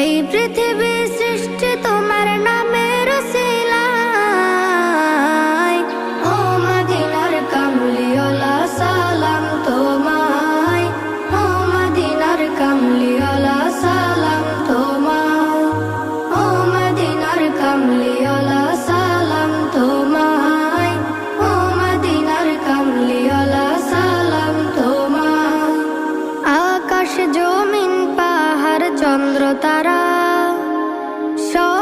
এই পৃথিবী সৃষ্টি তোমার নামের উসিলায়। ও মদিনার কামলিওয়ালা সালাম তোমায়, ও মদিনার কামলিওয়ালা সালাম তোমায়, ও মদিনার কামলিওয়ালা সালাম তোমায়, ও মদিনার কামলিওয়ালা সালাম তোমায়। আকাশ জমিন পাহাড় চন্দ্র তারা সব